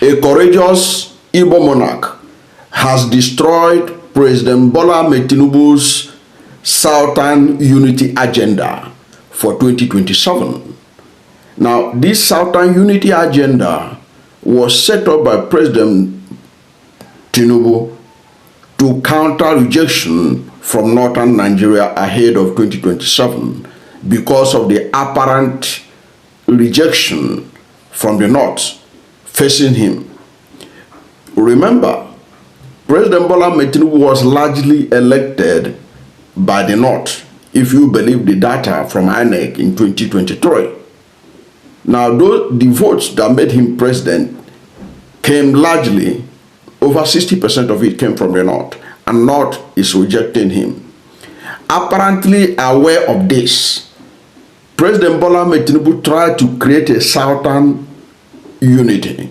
A courageous Igbo monarch has destroyed President Bola Ahmed Tinubu's Southern Unity agenda for 2027. Now, this Southern Unity agenda was set up by President Tinubu to counter rejection from northern Nigeria ahead of 2027 because of the apparent rejection from the north facing him. Remember, President Bola Ahmed Tinubu was largely elected by the north, if you believe the data from INEC in 2023. Now, the votes that made him president came largely, over 60% of it came from the north, and north is rejecting him. Apparently aware of this, President Bola Ahmed Tinubu tried to create a southern unity,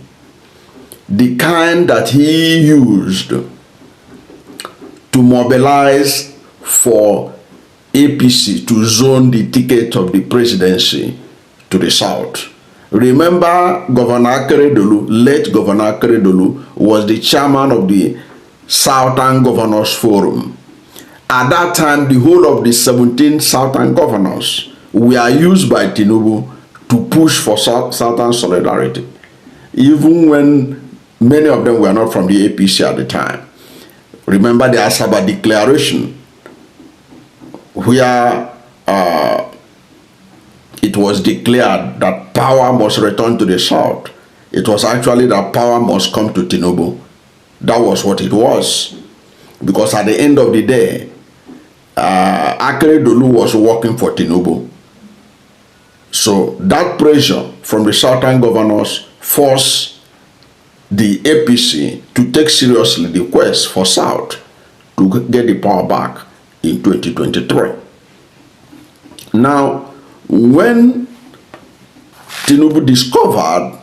the kind that he used to mobilize for APC to zone the ticket of the presidency to the south. Remember, Governor Akeredolu, late Governor Akeredolu, was the chairman of the Southern Governors Forum. At that time, the whole of the 17 Southern governors were used by Tinubu to push for Southern solidarity, even when many of them were not from the APC at the time. Remember the Asaba Declaration, where it was declared that power must return to the south. It was actually that power must come to Tinubu. That was what it was. Because at the end of the day, Akeredolu was working for Tinubu. So that pressure from the southern governors forced the APC to take seriously the quest for South to get the power back in 2023. Now, when Tinubu discovered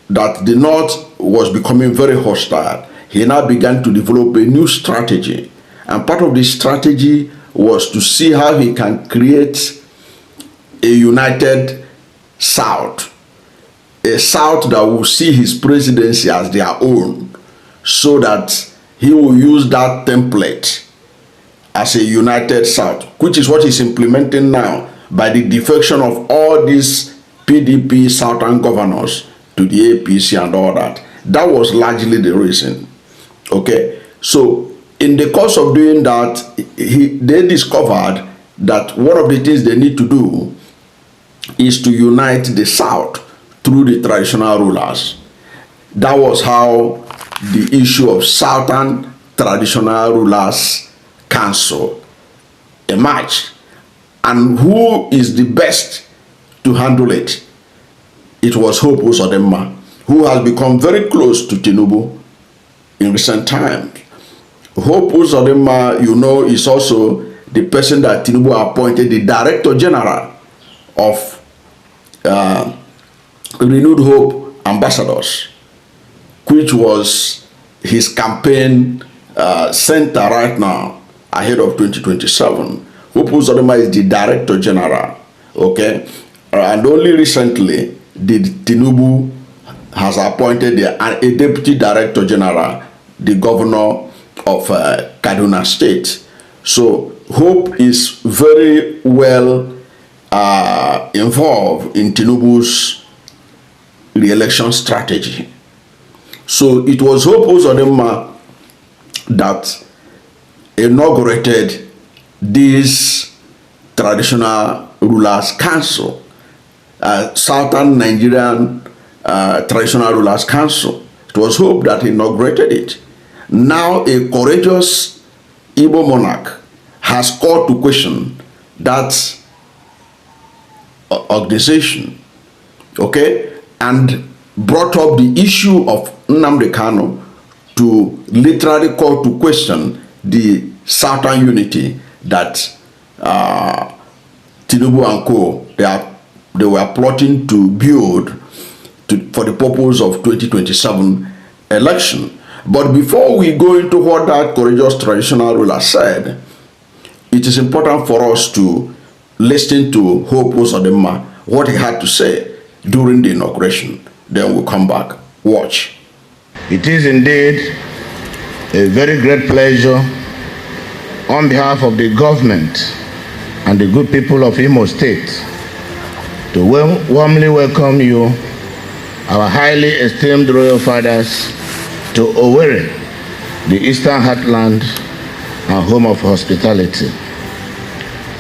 that the North was becoming very hostile, he now began to develop a new strategy. And part of the strategy was to see how he can create a united South. A South that will see his presidency as their own, so that he will use that template as a united South, which is what he's implementing now by the defection of all these PDP Southern governors to the APC and all that. That was largely the reason. Okay, so in the course of doing that, they discovered that one of the things they need to do is to unite the South through the traditional rulers. That was how the issue of Southern Traditional Rulers Council emerged. And who is the best to handle it? It was Hope Uzodinma, who has become very close to Tinubu in recent times. Hope Uzodinma, you know, is also the person that Tinubu appointed the Director General of Renewed Hope Ambassadors, which was his campaign center right now ahead of 2027. Hope Uzodinma is the Director General, okay? And only recently did Tinubu has appointed a Deputy Director General, the Governor of Kaduna State. So Hope is very well involved in Tinubu's re-election strategy. So it was Hope Uzodinma that inaugurated this Traditional Rulers Council, Southern Nigerian Traditional Rulers Council. It was Hope that inaugurated it. Now a courageous Igbo monarch has called to question that organization, okay, and brought up the issue of Nnamdi Kanu to literally call to question the Southern unity that Tinubu and co. They were plotting to build for the purpose of 2027 election. But before we go into what that courageous traditional ruler said, it is important for us to listen to Hope Uzodinma, what he had to say during the inauguration. Then we'll come back. Watch. It is indeed a very great pleasure on behalf of the government and the good people of Imo State to warmly welcome you, our highly esteemed royal fathers, to Owerri, the Eastern Heartland and home of hospitality.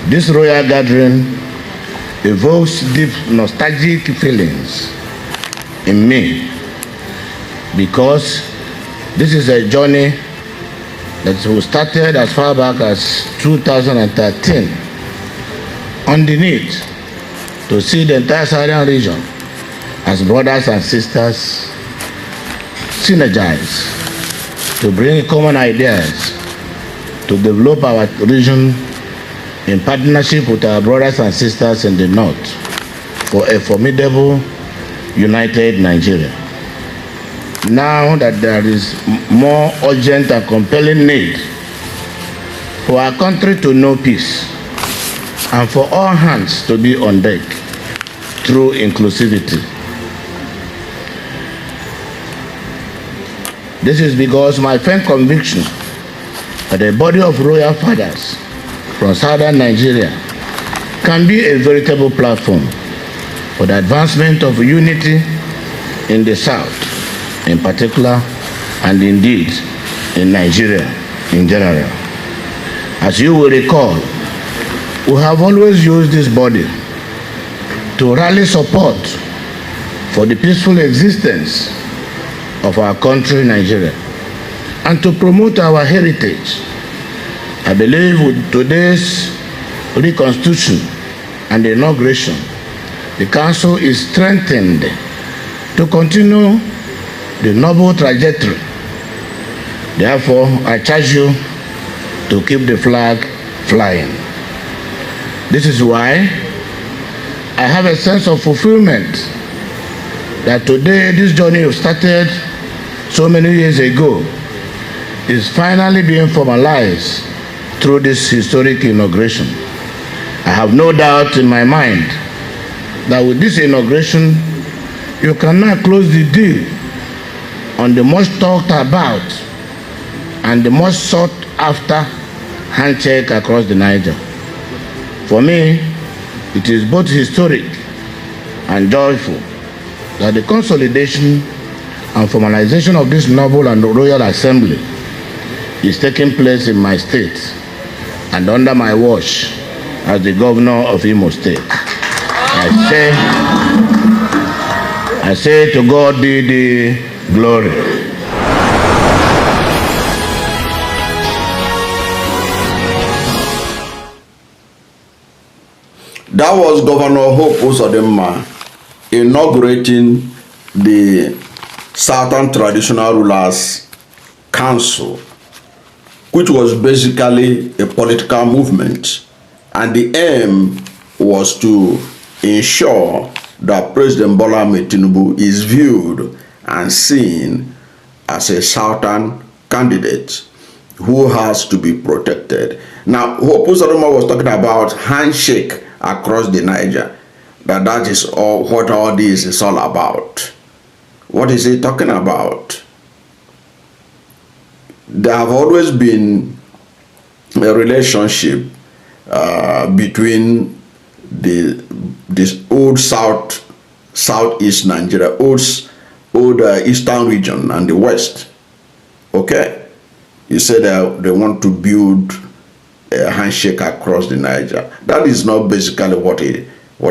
This royal gathering evokes deep nostalgic feelings in me because this is a journey that was started as far back as 2013 on the need to see the entire southern region as brothers and sisters synergize to bring common ideas to develop our region in partnership with our brothers and sisters in the north for a formidable united Nigeria. Now that there is more urgent and compelling need for our country to know peace and for all hands to be on deck through inclusivity. This is because my firm conviction that a body of royal fathers from southern Nigeria can be a veritable platform for the advancement of unity in the south in particular, and indeed in Nigeria in general. As you will recall, we have always used this body to rally support for the peaceful existence of our country, Nigeria, and to promote our heritage. I believe with today's reconstitution and inauguration, the Council is strengthened to continue the noble trajectory. Therefore, I charge you to keep the flag flying. This is why I have a sense of fulfillment that today this journey started so many years ago is finally being formalized through this historic inauguration. I have no doubt in my mind that with this inauguration, you can now close the deal on the most talked about and the most sought after handshake across the Niger. For me, it is both historic and joyful that the consolidation and formalization of this noble and royal assembly is taking place in my state and under my watch as the governor of Imo State. I say to God be the glory. That was Governor Hope Uzodimma inaugurating the Southern Traditional Rulers Council, which was basically a political movement, and the aim was to ensure that President Bola Ahmed Tinubu is viewed and seen as a Southern candidate who has to be protected. Now, Hope Uzodimma was talking about handshake across the Niger, that is all what all this is all about. What is he talking about? There have always been a relationship between this old southeast Nigeria, old eastern region and the west. Okay, you said they want to build a handshake across the Niger. That is not basically what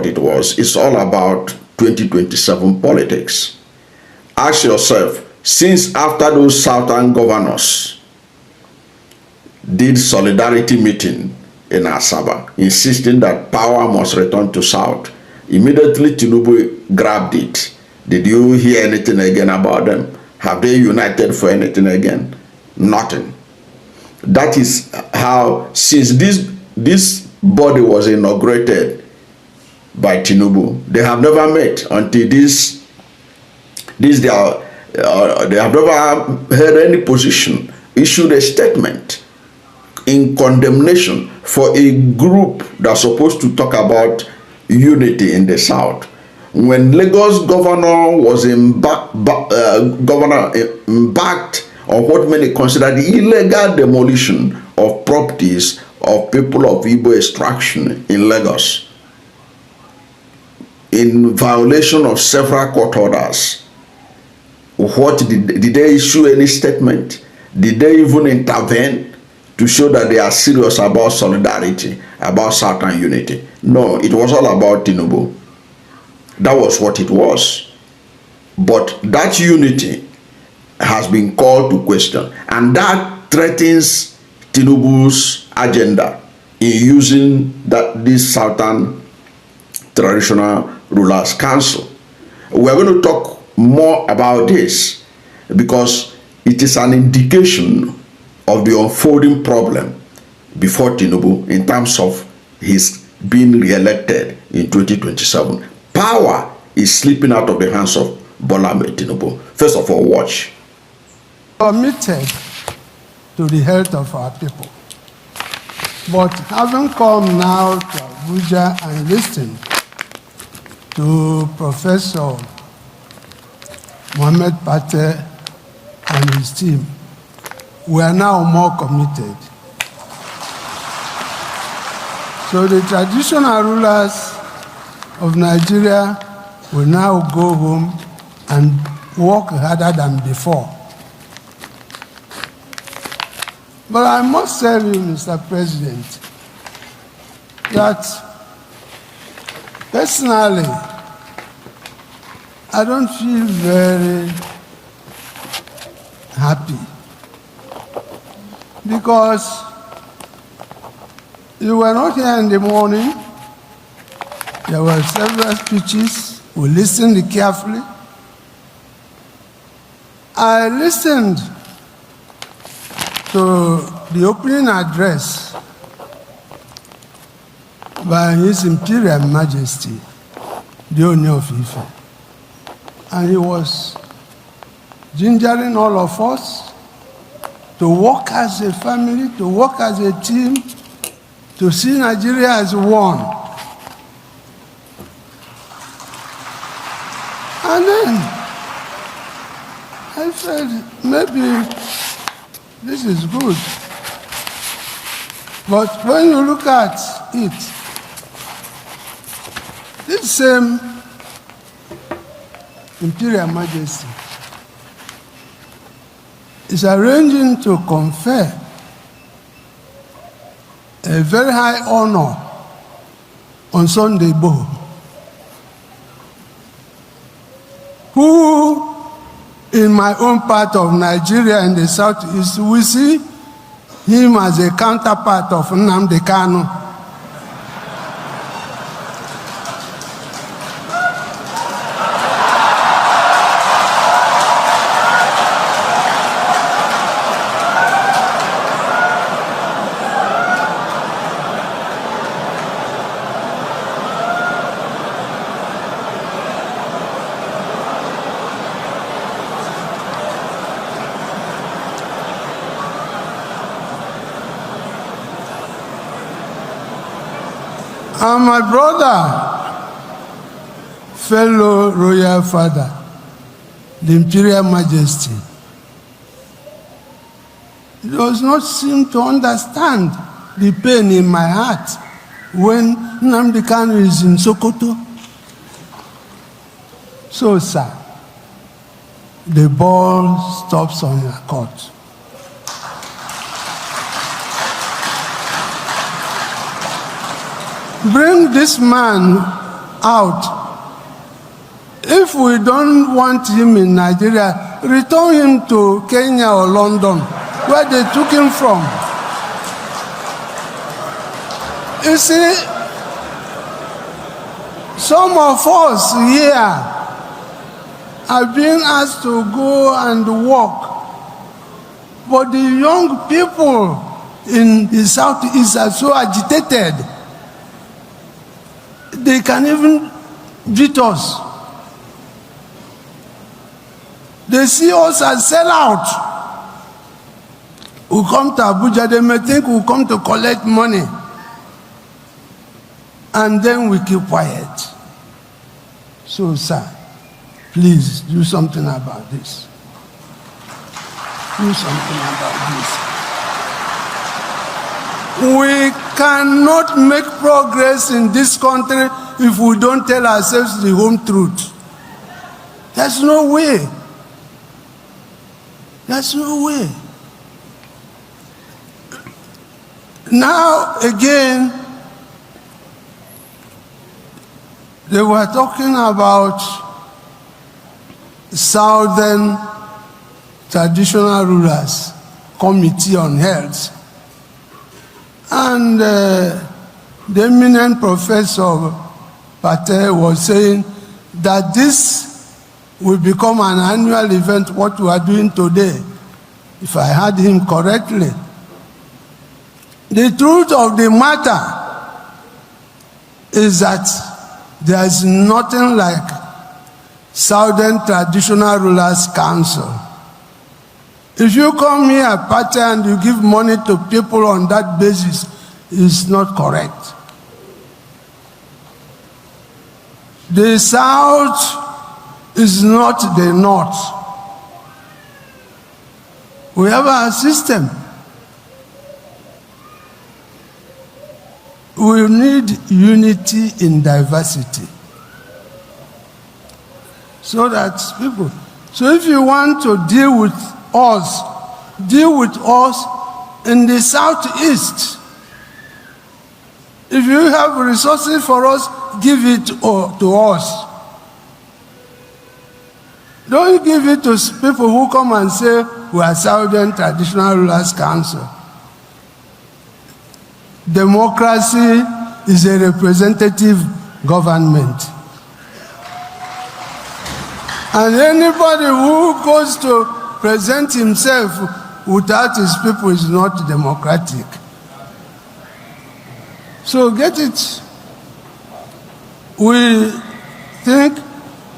it was. It's all about 2027 politics. Ask yourself, since after those southern governors did solidarity meeting in Asaba, insisting that power must return to South, immediately Tinubu grabbed it. Did you hear anything again about them? Have they united for anything again? Nothing. That is how, since this body was inaugurated by Tinubu, they have never met until they have never had any position, issued a statement in condemnation for a group that's supposed to talk about unity in the South. when Lagos governor was embarked on what many consider the illegal demolition of properties of people of Igbo extraction in Lagos, in violation of several court orders. What did they issue any statement? Did they even intervene to show that they are serious about solidarity, about Southern unity? No, it was all about Tinubu. That was what it was. But that unity has been called to question, and that threatens Tinubu's agenda in using this Southern Traditional Rulers Council. We're going to talk more about this because it is an indication of the unfolding problem before Tinubu in terms of his being re-elected in 2027. Power is slipping out of the hands of Bola Ahmed Tinubu. First of all, watch. Committed to the health of our people, but having come now to Abuja and listened to Professor Mohammed Pate and his team, we are now more committed. So the traditional rulers of Nigeria will now go home and work harder than before. But I must tell you, Mr. President, that personally, I don't feel very happy because you were not here in the morning. There were several speeches. We listened carefully. I listened to the opening address by His Imperial Majesty, the Ooni of Ife. And he was gingering all of us to work as a family, to work as a team, to see Nigeria as one. And then I said, maybe this is good. But when you look at it, this same Imperial Majesty is arranging to confer a very high honor on Sunday Igboho, who in my own part of Nigeria in the southeast, we see him as a counterpart of Nnamdi Kanu. And my brother, fellow royal father, the Imperial Majesty, does not seem to understand the pain in my heart when Nnamdi Kanu is in Sokoto. So, sir, the ball stops on your court. Bring this man out. If we don't want him in Nigeria, return him to Kenya or London, where they took him from. You see, some of us here have been asked to go and work, but the young people in the southeast are so agitated. They can even beat us. They see us as sellouts. We come to Abuja, they may think we come to collect money. And then we keep quiet. So, sir, please do something about this. Do something about this. We cannot make progress in this country if we don't tell ourselves the home truth. There's no way. There's no way. Now, again, they were talking about Southern Traditional Rulers Committee on Health. And the eminent professor Patel was saying that this will become an annual event, what we are doing today, if I heard him correctly. The truth of the matter is that there is nothing like Southern Traditional Rulers Council. If you come here at party and you give money to people on that basis, it's not correct. The South is not the North. We have a system. We need unity in diversity. So that people, so if you want to deal with us in the Southeast. If you have resources for us, give it to us. Don't give it to people who come and say, we are Southern Traditional Rulers Council. Democracy is a representative government. And anybody who goes to present himself without his people is not democratic. So get it. We think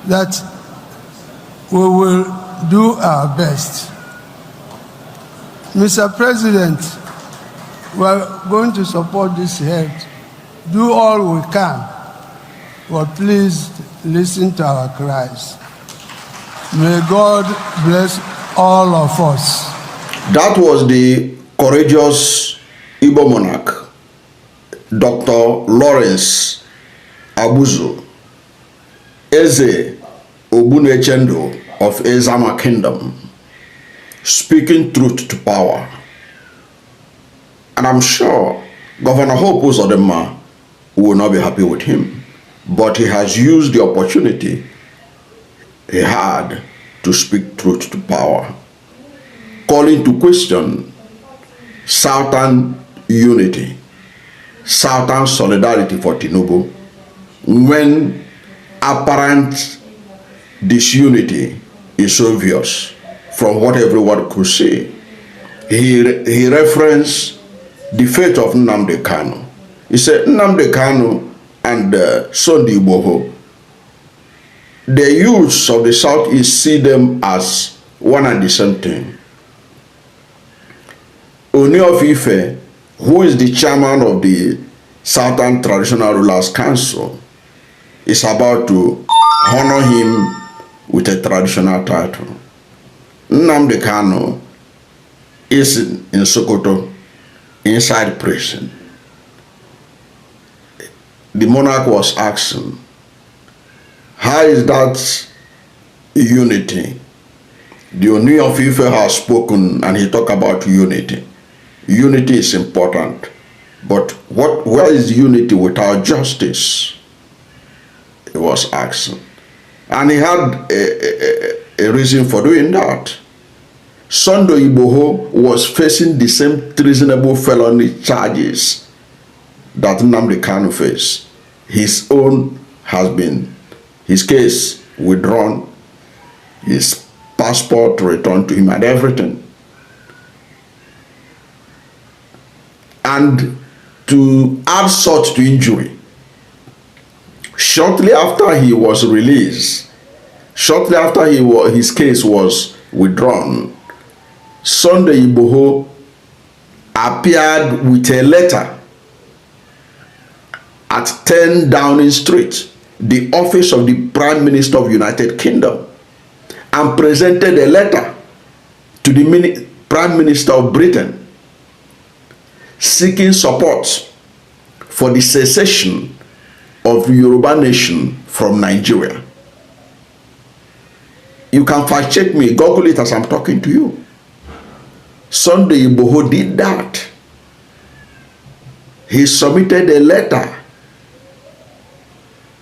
that we will do our best. Mr. President, we are going to support this health. Do all we can, but please listen to our cries. May God bless all of us. That was the courageous Igbo Monarch, Dr. Lawrence Agubuzu, Ogbunechendo of Ezema Kingdom, speaking truth to power. And I'm sure Governor Hope Uzodinma will not be happy with him, but he has used the opportunity he had to speak truth to power, calling to question Southern unity, Southern solidarity for Tinubu, when apparent disunity is obvious from what everyone could see. He referenced the fate of Nnamdi Kanu. He said Nnamdi Kanu and Sunday Igboho, the youths of the Southeast see them as one and the same thing. Ooni of Ife, who is the chairman of the Southern Traditional Rulers Council, is about to honor him with a traditional title. Nnamdi Kanu is in Sokoto, inside prison. The monarch was asking, how is that unity? The Ooni of Ife has spoken and he talked about unity. Unity is important, but where is unity without justice? He was asking. And he had a reason for doing that. Sunday Igboho was facing the same treasonable felony charges that Nnamdi Kanu faced. His own has been, his case withdrawn, his passport returned to him and everything. And to add salt to injury, shortly after he was released, shortly after his case was withdrawn, Sunday Igboho appeared with a letter at 10 Downing Street the office of the Prime Minister of United Kingdom and presented a letter to the Prime Minister of Britain seeking support for the secession of Yoruba nation from Nigeria. You can fact check me, Google it as I'm talking to you. Sunday Igboho did that. He submitted a letter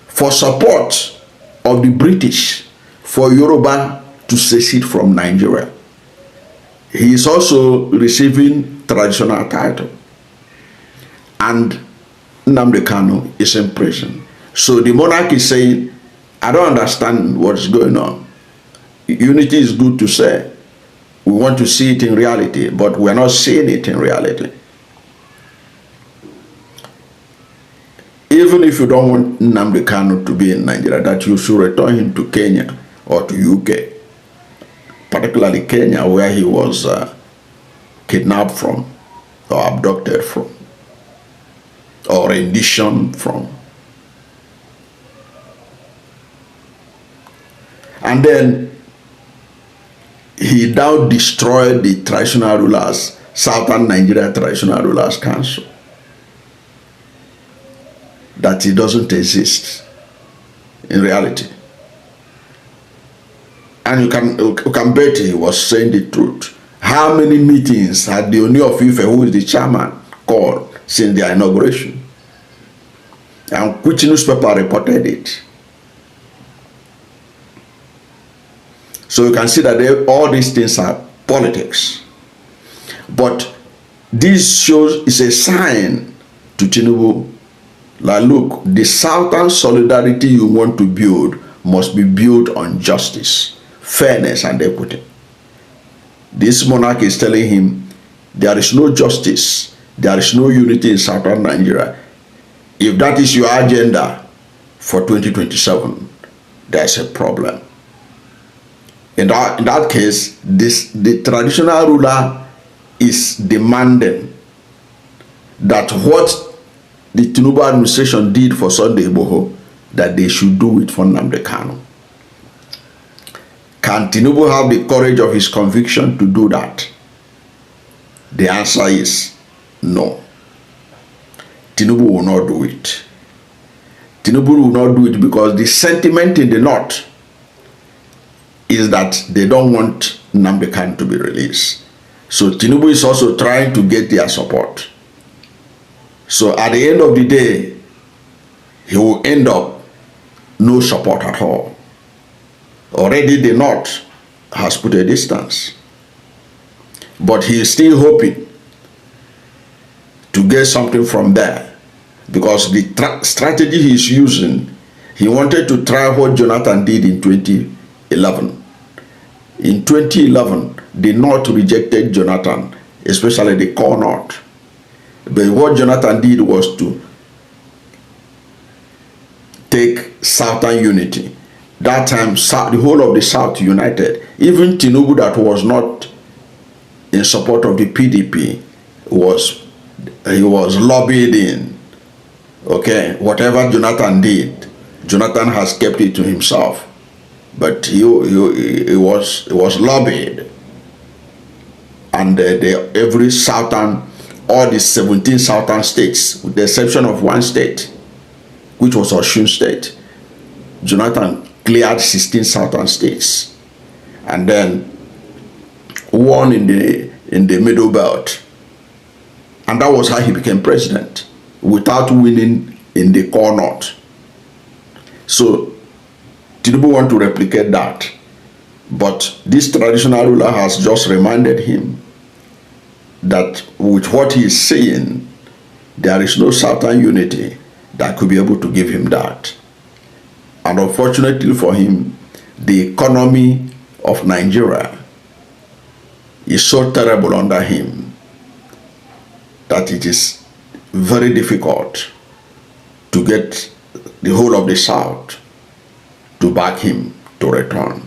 for support of the British for Yoruba to secede from Nigeria. He is also receiving traditional title. And Nnamdi Kanu is in prison. So the monarch is saying, I don't understand what's going on. Unity is good to say. We want to see it in reality, but we're not seeing it in reality. Even if you don't want Nnamdi Kanu to be in Nigeria, that you should return him to Kenya or to UK, particularly Kenya, where he was kidnapped from, or abducted from, or renditioned from. And then he now destroyed the traditional rulers, Southern Nigeria Traditional Rulers Council. That it doesn't exist in reality. And you can bet he was saying the truth. How many meetings had the Ooni of Ife, who is the chairman, called since their inauguration? And which newspaper reported it? So you can see that all these things are politics. But this shows, is a sign to Tinubu, like, look, the Southern solidarity you want to build must be built on justice, fairness, and equity. This monarch is telling him there is no justice, there is no unity in Southern Nigeria. If that is your agenda for 2027, there's a problem. In that case, the traditional ruler is demanding that what the Tinubu administration did for Sunday Igboho, that they should do it for Nnamdi Kanu. Can Tinubu have the courage of his conviction to do that? The answer is no. Tinubu will not do it. Tinubu will not do it because the sentiment in the North is that they don't want Nnamdi Kanu to be released. So Tinubu is also trying to get their support. So at the end of the day, he will end up no support at all. Already the North has put a distance. But he is still hoping to get something from there. Because the strategy he is using, he wanted to try what Jonathan did in 2011. In 2011, the North rejected Jonathan, especially the core North. But what Jonathan did was to take Southern unity. That time, the whole of the South united. Even Tinubu, that was not in support of the PDP, he was lobbied in. Okay, whatever Jonathan did, Jonathan has kept it to himself. But he was lobbied. And every Southern, all the 17 Southern states, with the exception of one state, which was Osun State, Jonathan cleared 16 Southern states, and then won in the Middle Belt, and that was how he became president, without winning in the core North. So Tinubu want to replicate that, but this traditional ruler has just reminded him that with what he is saying, there is no Southern unity that could be able to give him that. And unfortunately for him, the economy of Nigeria is so terrible under him that it is very difficult to get the whole of the South to back him to return,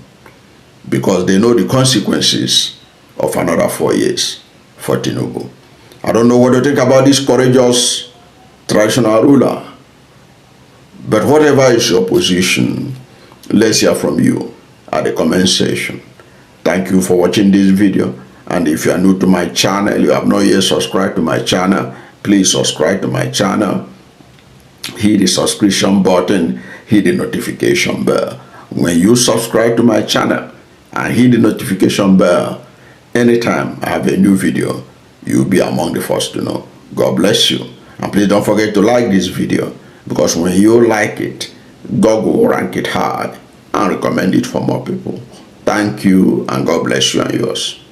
because they know the consequences of another 4 years for Tinubu. I don't know what to think about this courageous traditional ruler, But whatever is your position, let's hear from you at the comment section. Thank you for watching this video. And if you are new to my channel, you have not yet subscribed to my channel, please subscribe to my channel. Hit the subscription button, hit the notification bell. When you subscribe to my channel and hit the notification bell, anytime I have a new video, you'll be among the first to know. God bless you. And please don't forget to like this video, because when you like it, God will rank it high and recommend it for more people. Thank you, and God bless you and yours.